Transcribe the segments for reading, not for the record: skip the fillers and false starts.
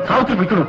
സാവിത്രി വിൽക്കണു.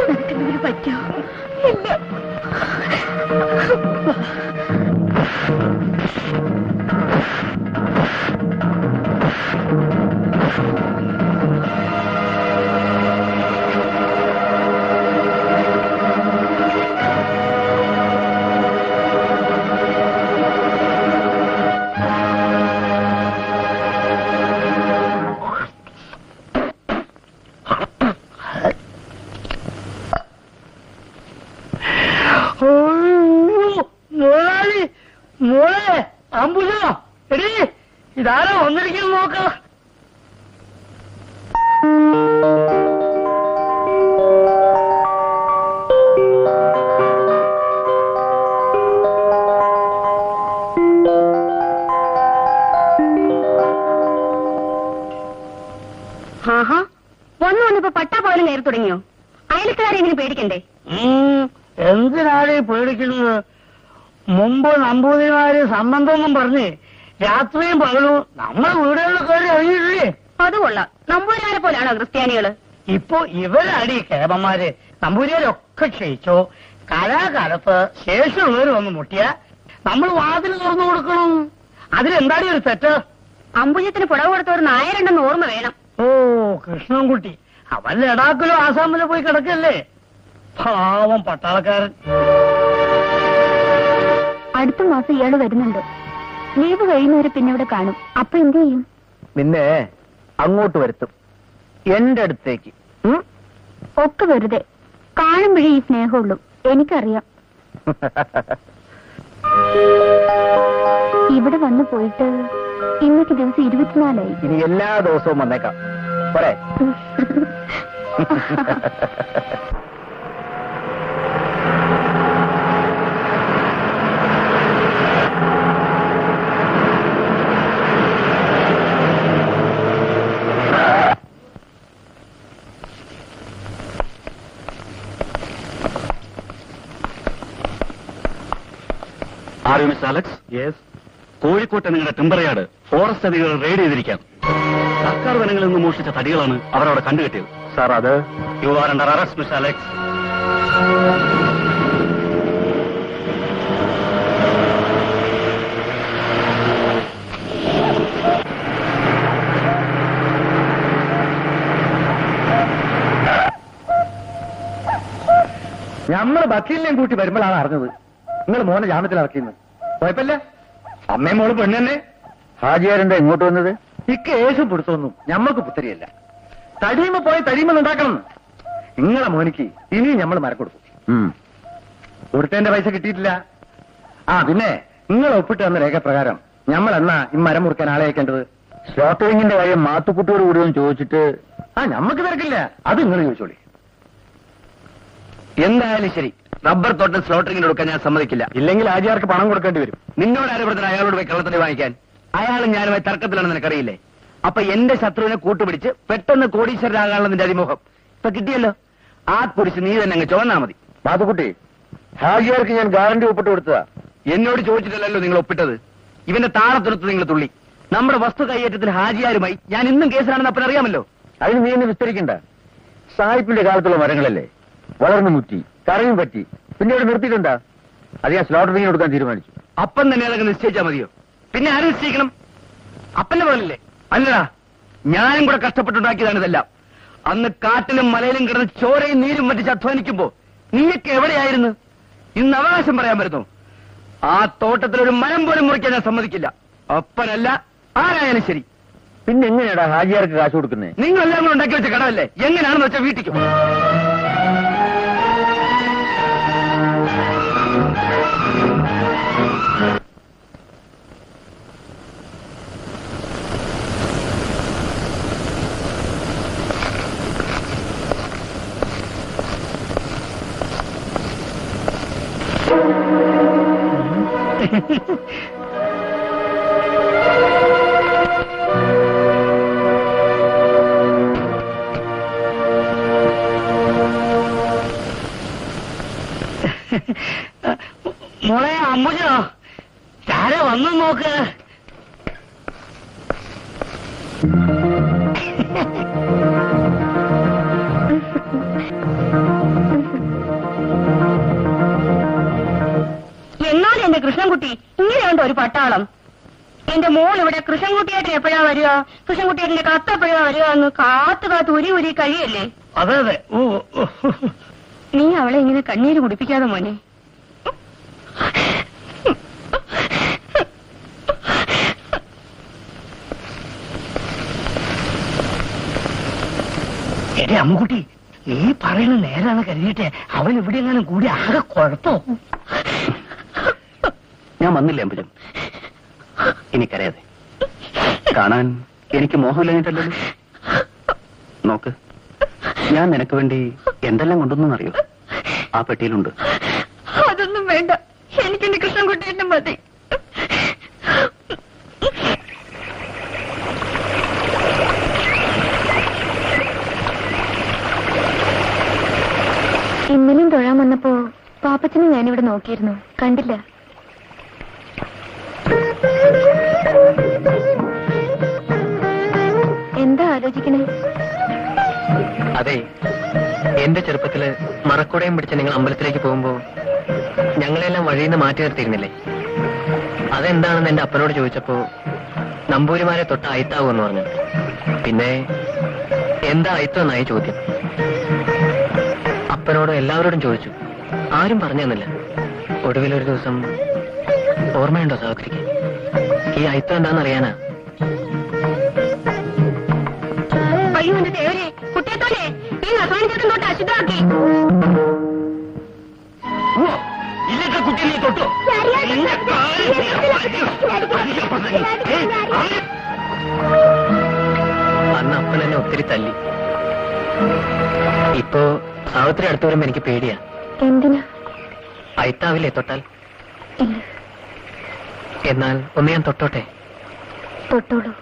നിനക്കെന്തെങ്കിലും പറ്റോ? ഇല്ല. മോളെ അമ്പുജ, എടീ ഇതാരാ വന്നിരിക്കുന്നു നോക്ക. വന്നിപ്പോ പട്ടാ പോലും കയറി തുടങ്ങിയോ? അയൽക്കാരെങ്കിലും പേടിക്കണ്ടേ? എന്തിനാണ് പേടിക്കുന്നത്? മുമ്പ് നമ്പൂതിരിമാര് സംബന്ധമൊന്നും പറഞ്ഞ് രാത്രിയും പകലും നമ്മളെ വീടുകളിൽ കയറി അറിയില്ലേ? അത് കൊള്ളാം. നമ്പൂതിരിമാരെ പോലാണോ ക്രിസ്ത്യാനികള്? ഇപ്പൊ ഇവരാടി കേമന്മാര്. നമ്പൂതിരിമാരൊക്കെ ക്ഷയിച്ചോ. കാലാകാലത്ത് ശേഷമുള്ളവര് വന്ന് മുട്ടിയ നമ്മൾ വാതിൽ തുറന്നു കൊടുക്കണം. അതിലെന്താടി ഒരു തെറ്റ്? അമ്പുജത്തിന് പുടവ് കൊടുത്തവർ നായരുണ്ടെന്ന് ഓർമ്മ വേണം. ഓ കൃഷ്ണൻകുട്ടി, അവൻ ലഡാക്കിലോ ആസാമിലോ പോയി കിടക്കല്ലേ. പാവം പട്ടാളക്കാരൻ. അടുത്ത മാസം ഇയാള് വരുന്നുണ്ട്. ലീവ് കഴിയുന്നവരെ പിന്നെ ഇവിടെ കാണും. അപ്പൊ എന്ത് ചെയ്യും? നിന്നെ അങ്ങോട്ട് വരുത്തും, എന്റെ അടുത്തേക്ക്. ഒക്കെ വെറുതെ. കാണുമ്പോഴേ ഈ സ്നേഹമുള്ളൂ. എനിക്കറിയാം. ഇവിടെ വന്നു പോയിട്ട് ഇന്നത്തെ ദിവസം 24ആയി. ഇനി എല്ലാ ദിവസവും വന്നേക്കാം. പോരെ? Are you mister Alex? Yes. കോഴിക്കോട്ടെ നിങ്ങളുടെ ടിമ്പർയാർഡ് ഫോറസ്റ്റ് അധികൃതർ റെയ്ഡ് ചെയ്തിരിക്കാം. സർക്കാർ വനങ്ങളിൽ നിന്ന് മോഷ്ടിച്ച തടികളാണ് അവരവിടെ കണ്ടുകെട്ടിയത്. സാർ, അത് you are under arrest mister Alex. ഞമ്മള് വക്കീലിനെയും കൂട്ടി വരുമ്പോഴാണ് അറിഞ്ഞത് നിങ്ങൾ മോനെ ജാമ്യത്തിൽ ഇറക്കിയെന്ന്. കുഴപ്പമില്ല, അമ്മയും മോള് പെണ്ണെന്നെ. ഹാജിയാരെന്താ ഇങ്ങോട്ട് വന്നത്? ഈ കേസും പിടുത്തൊന്നും ഞമ്മക്ക് പുത്തരിയല്ല. തടിയുമ്പോ പോയി തടിയുമ്പോൾ ഉണ്ടാക്കണം. നിങ്ങളെ മോനിക്ക് ഇനിയും ഞമ്മൾ മരം കൊടുക്കും. കൊടുത്തതിന്റെ പൈസ കിട്ടിയിട്ടില്ല. പിന്നെ നിങ്ങൾ ഒപ്പിട്ട് തന്ന രേഖപ്രകാരം ഞമ്മൾ എന്നാ ഈ മരം മുറിക്കാൻ ആളെ അയക്കേണ്ടത്? സ്ലോട്ടറിങ്ങിന്റെ കാര്യം മാത്തുക്കുട്ടിയോട് കൂടി ഒന്ന് ചോദിച്ചിട്ട്. ഞമ്മക്ക് തിരക്കില്ല, അത് നിങ്ങൾ ചോദിച്ചോളി. എന്തായാലും ശരി, റബ്ബർ തോട്ടം സ്ലോട്ടറിങ്ങിന് കൊടുക്കാൻ ഞാൻ സമ്മതിക്കില്ല. ഇല്ലെങ്കിൽ ആജിയാർക്ക് പണം കൊടുക്കേണ്ടി വരും. നിന്നോട് ആരോപണത്തിന് അയാളോട് പോയി കള്ളത്തടി വാങ്ങിക്കാൻ? അയാളും ഞാനുമായി തർക്കത്തിലാണെന്ന് നിനക്കറിയില്ലേ? അപ്പൊ എന്റെ ശത്രുവിനെ കൂട്ടുപിടിച്ച് പെട്ടെന്ന് കോടീശ്വരനാകാനുള്ള നിന്റെ അതിമോഹം ഇപ്പൊ കിട്ടിയല്ലോ. ആ കുറിച്ച് നീ തന്നെ അങ്ങ് ചോന്നാ മതി. മാത്തുക്കുട്ടി, ഹാജിയാർക്ക് ഞാൻ ഗ്യാരണ്ടി ഒപ്പിട്ട് കൊടുത്തതാ. എന്നോട് ചോദിച്ചിട്ടല്ലോ നിങ്ങൾ ഒപ്പിട്ടത്. ഇവന്റെ താളത്തുരത്ത് നിങ്ങൾ തുള്ളി. നമ്മുടെ വസ്തു കൈയേറ്റത്തിൽ ഹാജിയാരുമായി ഞാൻ ഇന്നും കേസിലാണെന്ന് അപ്പനറിയാമല്ലോ. അതിന് നീ എന്നെ വിസ്തരിക്കണ്ട. സായിപ്പിന്റെ കാലത്തുള്ള മരങ്ങളല്ലേ, വളർന്നു മുറ്റി കറയും പറ്റി. പിന്നെ അവിടെ നിർത്തിയിട്ടുണ്ടാ? അത് ഞാൻ സ്ലോട്ടറിങ്ങിന് കൊടുക്കാൻ തീരുമാനിച്ചു. അപ്പൻ തന്നെ അതൊക്കെ നിശ്ചയിച്ചാൽ മതിയോ? പിന്നെ ആരും നിശ്ചയിക്കണം? അപ്പന്റെ പോലല്ലേ? അല്ലടാ, ഞാനും കൂടെ കഷ്ടപ്പെട്ടുണ്ടാക്കിയതാണ് ഇതെല്ലാം. അന്ന് കാട്ടിലും മലയിലും കിടന്ന് ചോരയും നീരും മറ്റിച്ച് അധ്വാനിക്കുമ്പോ നീയൊക്കെ എവിടെയായിരുന്നു? ഇന്ന് അവകാശം പറയാൻ വരുന്നു. ആ തോട്ടത്തിലൊരു മരം പോലും മുറിക്കാൻ ഞാൻ സമ്മതിക്കില്ല. അപ്പനല്ല ആരായാലും ശരി. പിന്നെ എങ്ങനെയാടാ ഹാജിയാർക്ക് കാശ് കൊടുക്കുന്നത്? നിങ്ങളെല്ലാം കൂടെ ഉണ്ടാക്കി വെച്ച കടമല്ലേ? എങ്ങനെയാണെന്ന് വെച്ചാൽ വീട്ടിക്കും. മോളെ അമ്പുജോ, ആരെ വന്നു നോക്ക്. എന്നാലും എന്റെ കൃഷ്ണൻകുട്ടി ഇങ്ങനെയുണ്ട് ഒരു പട്ടാളം. എന്റെ മോൾ ഇവിടെ കൃഷ്ണൻകുട്ടിയായിട്ട് എപ്പോഴാ വരിക, കൃഷ്ണൻകുട്ടിയുടെ കത്ത് എപ്പോഴാ വരിക എന്ന് കാത്തു കാത്ത് ഉരി കഴിയല്ലേ. അതെ അതെ. നീ അവളെ ഇങ്ങനെ കണ്ണീര് കുടിപ്പിക്കാതെ മോനെ. എന്റെ അമ്മുകുട്ടി, നീ പറയുന്ന നേരാണ് കരുതിയിട്ടെ അവൻ ഇവിടെ എങ്ങാനും കൂടി ആകെ കുഴപ്പോ. ഞാൻ വന്നില്ലേ അമ്പുജം? എനിക്കറിയാതെ കാണാൻ എനിക്ക് മോഹമില്ലാഞ്ഞിട്ടല്ലോ. നോക്ക്, ഞാൻ നിനക്ക് വേണ്ടി എന്തെല്ലാം കൊണ്ടുവന്നറിയോ? ആ പെട്ടിയിലുണ്ട്. അതൊന്നും വേണ്ട, എനിക്കെന്റെ കൃഷ്ണൻകുട്ടിയുടെ മതി. ഇന്നലെയും തൊഴാൻ വന്നപ്പോ പാപ്പച്ചനെ ഞാനിവിടെ നോക്കിയിരുന്നു, കണ്ടില്ല. എന്താ ആലോചിക്കണേ? അതെ, എന്റെ ചെറുപ്പത്തില് മറക്കുടയും പിടിച്ച് നിങ്ങൾ അമ്പലത്തിലേക്ക് പോകുമ്പോ ഞങ്ങളെല്ലാം വഴിയിൽ നിന്ന് മാറ്റി നിർത്തിയിരുന്നില്ലേ? അതെന്താണെന്ന് എന്റെ അപ്പനോട് ചോദിച്ചപ്പോ നമ്പൂരിമാരെ തൊട്ട് അയിത്താവൂന്ന് പറഞ്ഞു. പിന്നെ എന്താ അയിത്തം എന്നായി ചോദ്യം. അപ്പനോടും എല്ലാവരോടും ചോദിച്ചു, ആരും പറഞ്ഞു തന്നില്ല. ഒടുവിലൊരു ദിവസം, ഓർമ്മയുണ്ടോ സഹോദരിക്ക്, ഈ അയിത്തം എന്താണെന്നറിയാനാ. അയ്യോ എന്റെ ദേവരെ, കുട്ടിയത്തോലെ ഈ നസാനിച്ചതും തൊട്ട് അശുദ്ധാക്കി. ഇതൊക്കെ കുട്ടി നീ തൊട്ടോ? അന്ന് അപ്പൻ എന്നെ ഒത്തിരി തല്ലി. ഇപ്പോ സാവിത്രി അടുത്ത് വരുമ്പോ എനിക്ക് പേടിയാ. എന്തിനാ? അയിത്താവില്ലേ തൊട്ടാൽ? ഇല്ല. എന്നാൽ ഒന്ന് ഞാൻ തൊട്ടോട്ടെ? തൊട്ടോളൂ.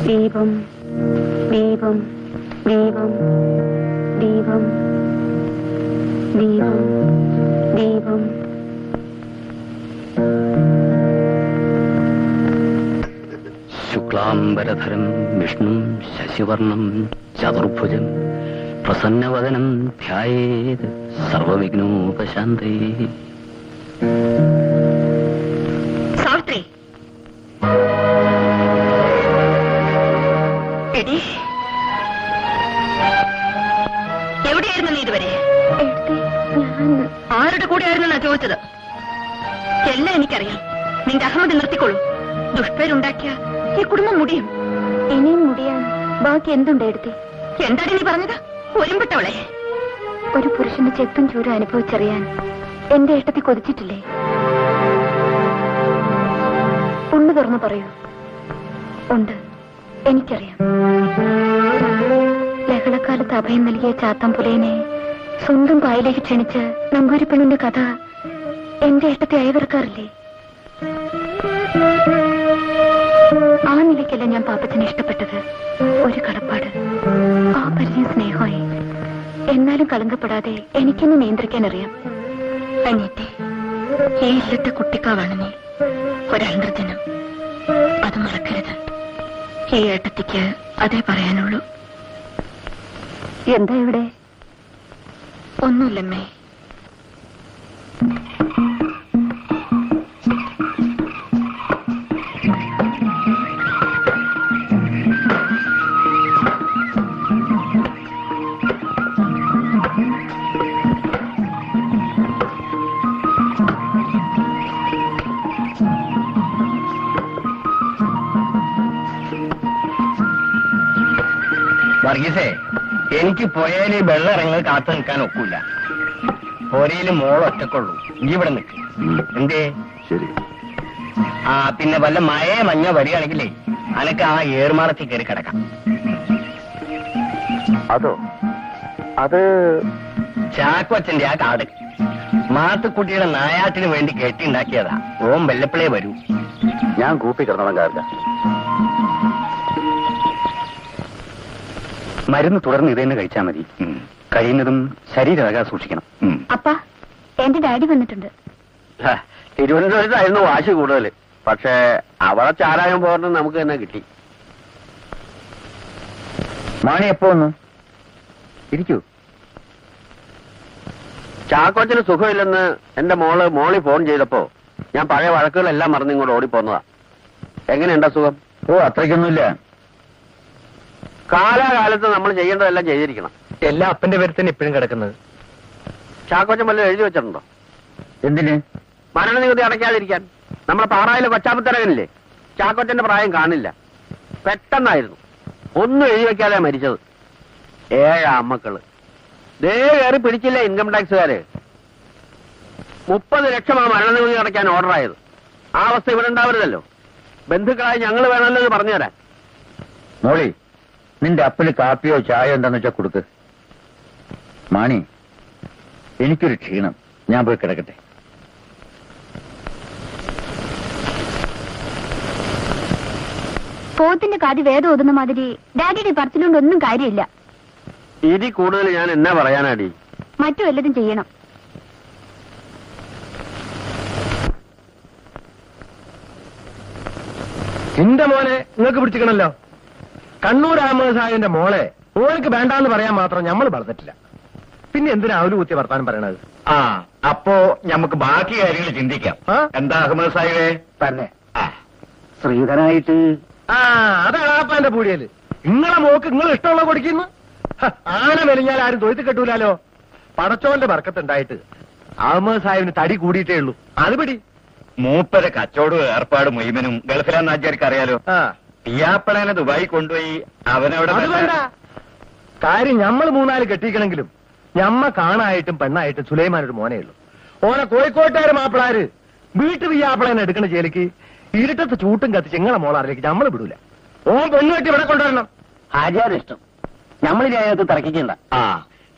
ദീപം ദീപം ദീപം ദീപം ദീപം ദീപം. ശുക്ലാംബരധരം വിഷ്ണും ശശിവർണം ചതുർഭുജം പ്രസന്നവദനം ധ്യായേത് സർവവിഘ്നോപശാന്തയേ. എല്ലാം എനിക്കറിയാം. നിന്റെ അഹമ്മദ് നിർത്തിക്കൊള്ളൂ. ദുഷ്പേരുണ്ടാക്കിയ ഈ കുടുംബം മുടിയും. ഇനിയും മുടിയാൻ ബാക്കി എന്തുണ്ട് എടുത്തി? എന്താണ് നീ പറഞ്ഞത്? ഒരുമ്പെട്ടവളെ. ഒരു പുരുഷന്റെ ചെത്തും ചൂരും അനുഭവിച്ചറിയാൻ എന്റെ ഏട്ടത്തി കൊതിച്ചിട്ടില്ലേ? ഒന്ന് തുറന്നു പറയൂ. ഉണ്ട്, എനിക്കറിയാം. ലഹളക്കാലത്ത് അഭയം നൽകിയ ചാത്തമ്പുലേനെ സ്വന്തം പായിലേക്ക് ക്ഷണിച്ച് നമ്പൂരിപ്പെണ്ണിന്റെ കഥ എന്റെ ഏട്ടത്തെ അയവിറക്കാറില്ലേ? ആ നിലയ്ക്കല്ല ഞാൻ പാപ്പച്ചനെ ഇഷ്ടപ്പെട്ടത്. ഒരു കടപ്പാട്, ആ പരിചയം സ്നേഹമായി. എന്നാലും കളങ്കപ്പെടാതെ എനിക്കെന്നെ നിയന്ത്രിക്കാൻ അറിയാം. അനിയത്തെ, ഈ ഇല്ലത്തെ കുട്ടിക്കാവാണ് നീ. ഒരന്തർജനം, അത് മറക്കരുത്. ഈ ഏട്ടത്തിക്ക് അതേ പറയാനുള്ളൂ. എന്താ ഇവിടെ? ഒന്നുമില്ലമ്മേ. വർഗീസേ, എനിക്ക് പോയാല് വെള്ളം ഇറങ്ങി കാത്തു നിൽക്കാൻ ഒക്കൂല. പോരയില് മോളൊറ്റക്കുള്ളൂ. നീ ഇവിടെ നിൽക്ക്. എന്തേ? ശരി. ആ പിന്നെ വല്ല മഞ്ഞ വരികയാണെങ്കിലേ അനക്ക് ആ ഏറുമാടത്തിൽ കയറി കിടക്കാം. അതോ? അത് ചാക്കോച്ചന്റെ ആ കാട് മാത്തുക്കുട്ടിയുടെ നായാട്ടിന് വേണ്ടി കെട്ടിണ്ടാക്കിയതാ. ഓം വെല്ലപ്പിളേ വരൂ. ഞാൻ കൂപ്പി കിടന്നോളാം കാർക്ക. മരുന്ന് തുടർന്ന് ഇത് തന്നെ കഴിച്ചാൽ മതി. കഴിയുന്നതും ശരീരം സൂക്ഷിക്കണം. അപ്പ, എന്റെ ഡാഡി വന്നിട്ടുണ്ട്. തിരുവനന്തപുരത്തായിരുന്നു വാശി കൂടുതൽ. പക്ഷേ അവിടെ ചാരായം പോരണം നമുക്ക് തന്നെ കിട്ടി. മാണി എപ്പോ വന്നു? ഇരിക്കൂ. ചാക്കോച്ചന് സുഖമില്ലെന്ന് എന്റെ മോളി ഫോൺ ചെയ്തപ്പോ ഞാൻ പഴയ വഴക്കുകളെല്ലാം മറന്ന് ഇങ്ങോട്ട് ഓടിപ്പോന്നതാ. എങ്ങനെയുണ്ടാ സുഖം? ഓ, അത്രയ്ക്കൊന്നുമില്ല. കാലാകാലത്ത് നമ്മൾ ചെയ്യേണ്ടതെല്ലാം ചെയ്തിരിക്കണം. എല്ലാം അപ്പന്റെ പേര് തന്നെ ഇപ്പോഴും കിടക്കുന്നത്. ചാക്കോച്ചൻ വല്ലതും എഴുതി വെച്ചിട്ടുണ്ടോ? എന്തിന്? മരണനികുതി അടയ്ക്കാതിരിക്കാൻ. നമ്മളെ പാറായിലെ കൊച്ചാപ്പത്തരകനില്ലേ, ചാക്കോച്ചന്റെ പ്രായം കാണില്ല. പെട്ടെന്നായിരുന്നു. ഒന്നും എഴുതി വെക്കാതെ മരിച്ചത്. 7 അമ്മക്കള്. ദേ കയറി പിടിച്ചില്ല ഇൻകം ടാക്സുകാര്. 30 ലക്ഷം ആ മരണനികുതി അടയ്ക്കാൻ ഓർഡറായത്. ആ അവസ്ഥ ഇവിടെ ഉണ്ടാവരുതല്ലോ. ബന്ധുക്കളായി ഞങ്ങൾ വേണമല്ലോ എന്ന് പറഞ്ഞുതരാൻ. മോളി, നിന്റെ അപ്പന് കാപ്പിയോ ചായയോ എന്താന്ന് വെച്ചാ കൊടുക്ക്. മാണി, എനിക്കൊരു ക്ഷീണം. ഞാൻ പോയി കിടക്കട്ടെ. പോത്തിന്റെ കാതി വേദം ഓതുന്ന മാതിരി ഡാഡിയുടെ പറച്ചിലുകൊണ്ട് ഒന്നും കാര്യമില്ല. ഇതിൽ കൂടുതൽ ഞാൻ എന്നാ പറയാനാടി? മറ്റു വല്ലതും ചെയ്യണം. എന്റെ മോനെ നിങ്ങൾക്ക് പിടിച്ചിക്കണല്ലോ. കണ്ണൂർ അഹമ്മദ് സാഹിബിന്റെ മോളെ ഓൾക്ക് വേണ്ടാന്ന് പറയാൻ മാത്രം നമ്മൾ പറഞ്ഞിട്ടില്ല. പിന്നെ എന്തിനാ അവര് കുത്തി വർത്താനം പറയണത്? ആ, അപ്പോ നമുക്ക് ബാക്കി കാര്യങ്ങൾ ചിന്തിക്കാം. എന്താ അഹമ്മദ് സാഹിബേ? തന്നെ ശ്രീധനായിട്ട്. ആ, അതാണ് ആപ്പാന്റെ പൂടിയല്. നിങ്ങളെ മോക്ക് നിങ്ങൾ ഇഷ്ടമുള്ള കൊടുക്കുന്നു. ആന മെലിഞ്ഞാൽ ആരും തൊഴുത്ത് കെട്ടൂലാലോ. പടച്ചോന്റെ ബർക്കത്തുണ്ടായിട്ട് അഹമ്മദ് സാഹിബിന് തടി കൂടിയിട്ടേ ഉള്ളൂ. അത് പിടി. മൂപ്പരെ കച്ചവടവും ഏർപ്പാട് മുഴുവനും ഗൾഫിലാന്ന് ആചാരിക്ക് അറിയാലോ. പിയാപ്പളനെ ദുബായി കൊണ്ടുപോയി അവനവിടെ. അത് വേണ്ട കാര്യം. ഞമ്മൾ 3-4 കെട്ടിക്കണമെങ്കിലും ഞമ്മ കാണായിട്ടും പെണ്ണായിട്ടും സുലൈമാൻ ഒരു മോനേ ഉള്ളൂ. ഓനെ കോഴിക്കോട്ടുകാര് മാപ്പിളാര് വീട്ടു പിയാപ്പളനെ എടുക്കണ ജയിലിക്ക് ഇരുട്ടത്ത് ചൂട്ടും കത്തിച്ച് ഇങ്ങളെ മോളാറിലേക്ക് നമ്മൾ വിടൂല. ഓൻ പെണ്ണുകെട്ടി ഇവിടെ കൊണ്ടുവരണം. ആചാരിഷ്ടം. നമ്മളിതിനകത്ത് തർക്കിക്കണ്ട. ആ,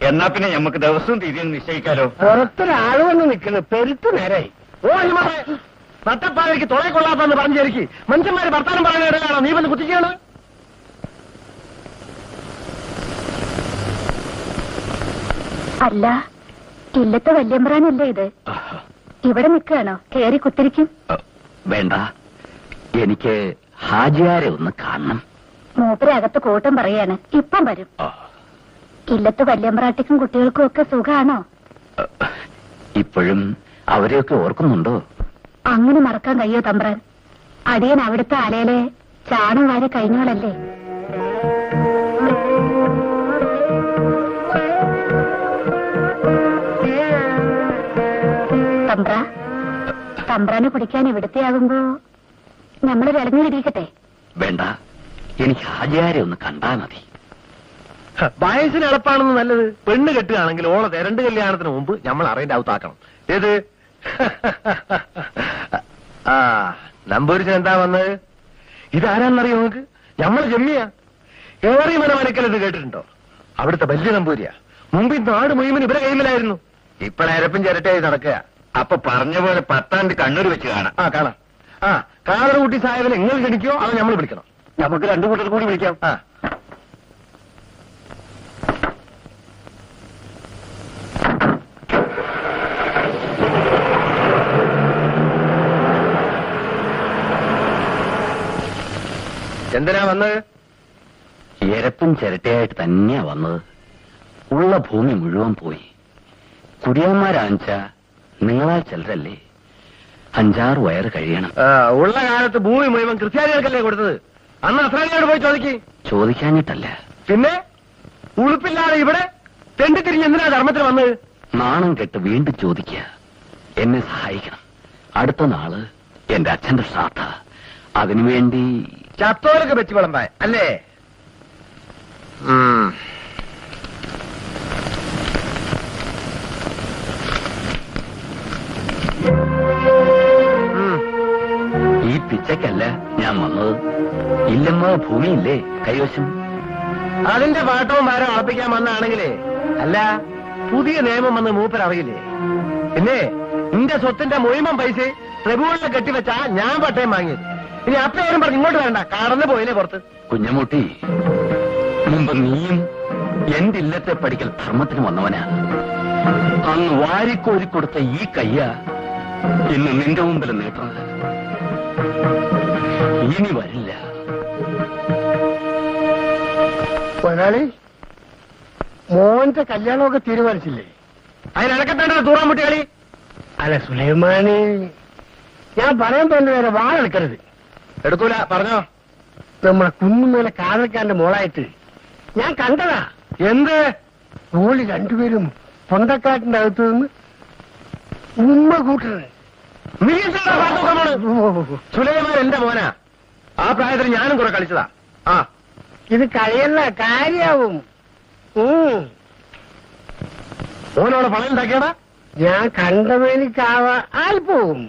എന്നാ പിന്നെ നമുക്ക് ദിവസവും തീയതിയും നിശ്ചയിക്കാലോ. പുറത്തൊരാള് വന്ന് നിൽക്കുന്നു. പെരുത്ത് നേരായി. ഓ നട്ടപ്പാലേക്ക് തുളയെ കൊള്ളാത്തെന്ന് പറഞ്ഞിരിക്കും. മനുഷ്യന്മാര് വർത്താനം പറയുന്ന ഇടയിലാണോ നീ വന്ന് കുത്തിക്കാണ്? അല്ല, ഇല്ലത്തെ വല്യമ്പ്രാനല്ലേ ഇത്? ഇവിടെ നിൽക്കുകയാണോ? കയറി കുത്തിരിക്കും. വേണ്ട, എനിക്ക് ഹാജിയാരെ ഒന്ന് കാണണം. മൂപ്പരെ അകത്ത് കൂട്ടം പറയാണ്. ഇപ്പം വരും. ഇല്ലത്തെ വല്യമ്പ്രാട്ടിക്കും കുട്ടികൾക്കും ഒക്കെ സുഖാണോ? ഇപ്പോഴും അവരെയൊക്കെ ഓർക്കുന്നുണ്ടോ? അങ്ങനെ മറക്കാൻ കഴിയോ തമ്പ്രാൻ? അടിയൻ അവിടുത്തെ ആലയിലെ ചാണം വാരി കഴിഞ്ഞോളല്ലേ. തമ്പ്ര, തമ്പ്രാന് കുടിക്കാൻ ഇവിടുത്തെ ആകുമ്പോ നമ്മള് വിളഞ്ഞു തിരിക്കട്ടെ. വേണ്ട, എനിക്ക് ഹാജിയാരെ ഒന്ന് കണ്ടാ മതി. വയസ്സിന് എളുപ്പാണെന്ന് നല്ലത്. പെണ്ണ് കെട്ടുകയാണെങ്കിൽ ഓളെ രണ്ട് കല്യാണത്തിന് മുമ്പ് നമ്മൾ അറിയേണ്ട ഔത്താക്കണം. ഏത് ആ നമ്പൂരിച്ചൻ എന്താ വന്നത്? ഇതാരാന്നറിയോ നിങ്ങൾക്ക്? നമ്മൾ ജമ്മിയാ. ഏറി മനമനക്കലെന്ന് കേട്ടിട്ടുണ്ടോ? അവിടുത്തെ വലിയ നമ്പൂരിയാ. മുമ്പ് ഈ നാട് മുഴുവൻ ഇവരെ കൈമിലായിരുന്നു. ഇപ്പോഴരപ്പും ചിരട്ടയായി നടക്കുക. അപ്പൊ പറഞ്ഞ പോലെ 10 ആണ്ട് കണ്ണൂർ വെച്ച് കാണാം. ആ കാണാം. ആ കാതറുകുട്ടി സാഹിബിനെ നിങ്ങൾ ക്ഷണിക്കോ അത് നമ്മൾ വിളിക്കണം? നമുക്ക് 2 കൂട്ടർ കൂടി വിളിക്കാം. ആ എന്തിനാ വന്നത്? എരപ്പും ചിരട്ടയായിട്ട് തന്നെയാ വന്നത്. ഉള്ള ഭൂമി മുഴുവൻ പോയി. കുടിയന്മാരാഞ്ച നിങ്ങളാൽ ചിലരല്ലേ 5-6 വയറ് കഴിയണം. ഉള്ള കാലത്ത് ഭൂമി മുഴുവൻ ക്രിസ്ത്യാനികൾക്കല്ലേ കൊടുത്തത്? അന്ന് അസ്രാനിയോട് പോയി ചോദിക്കാഞ്ഞിട്ടല്ല, പിന്നെ ഉളുപ്പില്ലാതെ ഇവിടെ തെണ്ടിത്തിരിഞ്ഞ് എന്തിനാ ധർമ്മത്തിന് വന്നത്? നാണം കെട്ട് വീണ്ടും ചോദിക്കുക. എന്നെ സഹായിക്കണം. അടുത്ത നാള് എന്റെ അച്ഛന്റെ ശ്രാദ്ധ. അതിനുവേണ്ടി ചത്തോലൊക്കെ വെച്ച് വിളമ്പാൻ അല്ലേ? ഈ പിച്ചക്കല്ല ഞാൻ വന്നത്. ഇല്ലമ്മ ഭൂമിയില്ലേ കൈവശം? അതിന്റെ പാട്ടവും ഭാരം അളപ്പിക്കാൻ വന്നാണെങ്കിലേ അല്ല, പുതിയ നിയമം വന്ന് മൂപ്പർ അറിയില്ലേ? പിന്നെ നിന്റെ സ്വത്തിന്റെ മുഴുവൻ പൈസ പ്രഭുവിനെ കെട്ടിവെച്ചാ ഞാൻ പട്ടയം വാങ്ങിയത്. ഇനി അപ്പേരും പറഞ്ഞ് ഇങ്ങോട്ട് വേണ്ട, കടന്നു പോയില്ലേ പുറത്ത്. കുഞ്ഞമ്മൂട്ടി, മുമ്പ് നീയും എന്റെ ഇല്ലത്തെ പഠിക്കൽ ധർമ്മത്തിന് വന്നവനാ. അന്ന് വാരിക്കോരി കൊടുത്ത ഈ കയ്യ ഇന്ന് നിന്റെ മുമ്പിൽ നീട്ടുന്നത്. ഇനി വരില്ല. മുതലാളി, മോന്റെ കല്യാണമൊക്കെ തീരുമാനിച്ചില്ലേ? അതിനടക്കത്തേണ്ടത് തൂറാൻ കളി. അല്ല സുലൈമാനി, ഞാൻ പറയാൻ തന്നെ നേരെ വാളെടുക്കരുത്. എടുക്കൂല, പറഞ്ഞോ. നമ്മളെ കുന്നുമേലെ കാതൽക്കാരന്റെ മോളായിട്ട് ഞാൻ കണ്ടതാ. എന്ത്? ഓളി രണ്ടുപേരും പൊന്തക്കാട്ടിന്റെ അകത്ത് നിന്ന് ഉമ്മ കൂട്ടണ്. നീ എന്താ സുലൈമാൻ എന്റെ മോനാ. ആ പ്രായത്തിൽ ഞാനും കുറെ കളിച്ചതാ. ആ ഇത് കഴിയല്ല, കാര്യാവും. മോനോട് പണം ഉണ്ടാക്കിയടാ. ഞാൻ കണ്ടവനിക്കാവാ ആൽ പോവും.